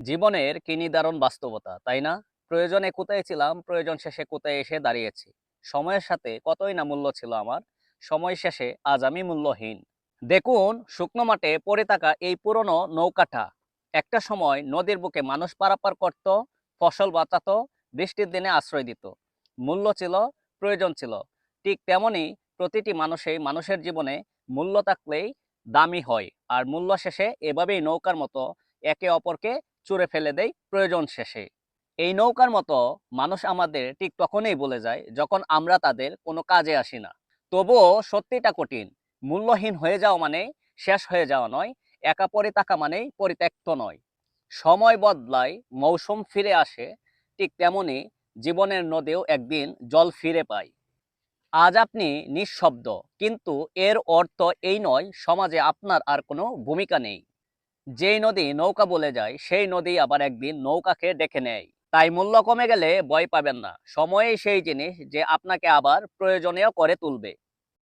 জীবনের কি নিদারুণ বাস্তবতা, তাই না? প্রয়োজনে কোথায় ছিলাম, প্রয়োজন শেষে কোথায় এসে দাঁড়িয়েছি। সময়ের সাথে কতই না মূল্য ছিল আমার, সময় শেষে আজ আমি মূল্যহীন। দেখুন, শুকনো মাঠে পড়ে থাকা এই পুরনো নৌকাটা। একটা সময় নদীর বুকে মানুষ পারাপার করত, ফসল বাঁচাতো, বৃষ্টির দিনে আশ্রয় দিত। মূল্য ছিল, প্রয়োজন ছিল। ঠিক তেমনি প্রতিটি মানুষের জীবনে মূল্য থাকলেই দামি হয়। আর মূল্য শেষে এভাবেই নৌকার মতো একে অপরকে ছুঁড়ে ফেলে দেয় প্রয়োজন শেষে। এই নৌকার মতো মানুষ আমাদের ঠিক তখনই বলে যায় যখন আমরা তাদের কোনো কাজে আসি না। তবুও সত্যিটা কঠিন। মূল্যহীন হয়ে যাওয়া মানে শেষ হয়ে যাওয়া নয়, একা পড়ে থাকা মানেই পরিত্যক্ত নয়। সময় বদলায়, মৌসুম ফিরে আসে, ঠিক তেমনি জীবনের নদীও একদিন জল ফিরে পায়। আজ আপনি নিঃশব্দ, কিন্তু এর অর্থ এই নয় সমাজে আপনার আর কোনো ভূমিকা নেই। যেই নদী নৌকা বলে যায়, সেই নদী আবার একদিন নৌকাকে ডেকে নেয়। তাই মূল্য কমে গেলে ভয় পাবেন না, সময়েই সেই জিনিস যে আপনাকে আবার প্রয়োজনীয় করে তুলবে।